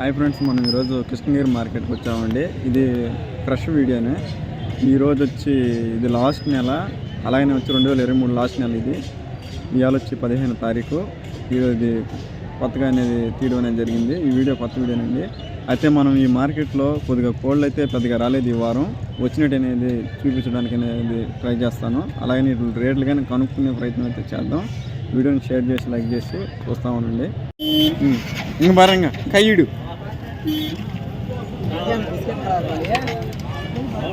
Hi friends, మనం ఈరోజు కృష్ణగిరి మార్కెట్కి వచ్చామండి. ఇది ఫ్రెష్ వీడియోనే. ఈరోజు వచ్చి ఇది లాస్ట్ నెల, అలాగనే వచ్చి 2023 లాస్ట్ నెల. ఇది ఇవాళ వచ్చి 15వ తారీఖు. ఈరోజు ఇది కొత్తగా అనేది తీయడం అనేది జరిగింది. ఈ వీడియో కొత్త వీడియోనండి. అయితే మనం ఈ మార్కెట్లో కొద్దిగా కోళ్ళు అయితే పెద్దగా రాలేదు ఈ వారం. వచ్చినట్టు అనేది చూపించడానికి అనేది ట్రై చేస్తాను. అలాగే రేట్లు కానీ కనుక్కునే ప్రయత్నం అయితే చేద్దాం. వీడియోని షేర్ చేసి లైక్ చేసి చూస్తామనండి. ఇంక బాగా కయ్యుడు.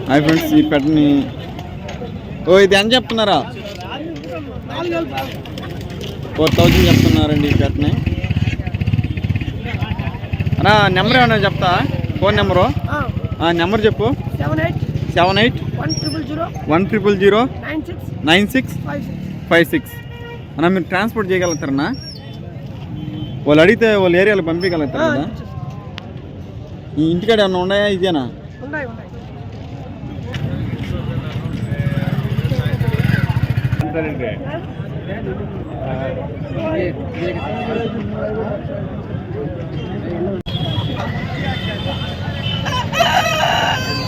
హాయ్ ఫ్రెండ్స్, ఈ పెట్టని ఇది ఎంత చెప్తున్నారా? 4000 చెప్తున్నారండి ఈ పెట్టని. అన్నా నెంబర్ ఏమన్నా చెప్తా? ఫోన్ నెంబరు నెంబర్ చెప్పు. 78-100-9656. అన్నా మీరు ట్రాన్స్పోర్ట్ చేయగలుగుతారన్నా? వాళ్ళు అడిగితే వాళ్ళ ఏరియాలో పంపించగలుగుతారు కదా? ఈ ఇంటికాడ ఏమన్నా ఉన్నాయా? ఇదేనా?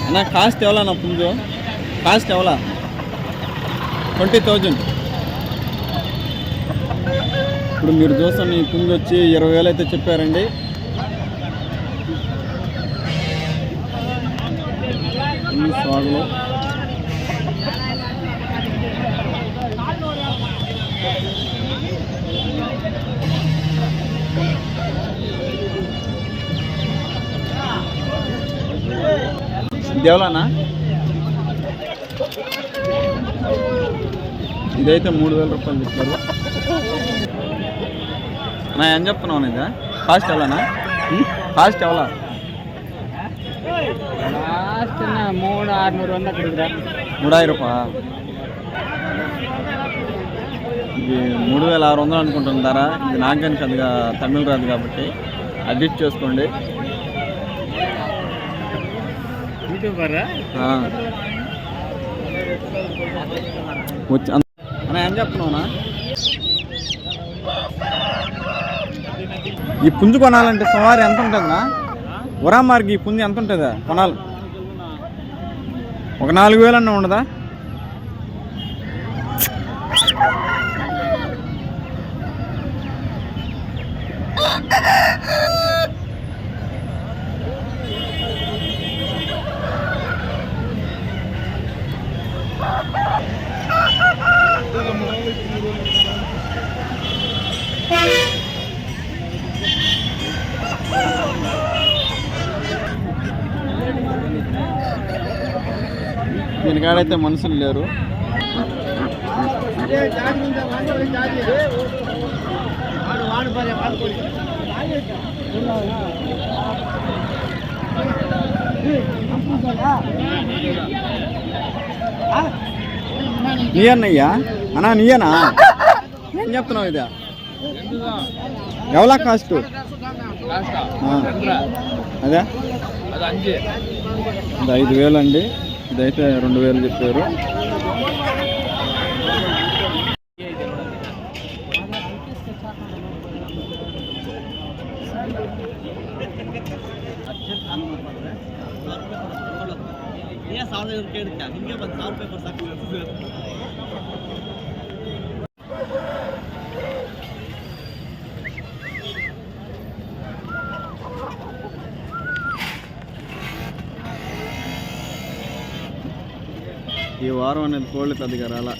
అన్నా కాస్ట్ ఎవలా? పుంజు కాస్ట్ ఎవలా? 20,000. ఇప్పుడు మీరు చూస్తున్న ఈ పుంజు వచ్చి 20,000 అయితే చెప్పారండి. ఈ సాగులో దేవలానా? ఇదైతే 3,000 రూపాయలు చెప్పారు. నా ఏం చెప్తున్నావు? ఇదా కాస్ట్ ఎవలానా? కాస్ట్ ఎవలా? 3,600 రూపాయలు. ఇది 3,600 అనుకుంటున్నారా? ఇది నాకు కానీ పెద్దగా తమిళ రాదు కాబట్టి అడ్జస్ట్ చేసుకోండి. అన్నా ఏం చెప్తున్నావునా? ఈ పుంజు కొనాలంటే సుమారు ఎంత ఉంటుందా? ఉరామార్కి ఈ పుంజు ఎంత ఉంటుందా కొనాలి? ఒక 4,000 అన్న ఉండదా? దీనికాడైతే మనుషులు లేరు. నీయన్నయ్యా? అన్నా నీయనా? ఏం చెప్తున్నావు? ఇదా ఎవలా కాస్ట్? అదే 5,000 అండి. ఇదైతే 2,000 చెప్పారు. ఈ వారం అనేది కోళ్ళు పెద్దగా రాలా.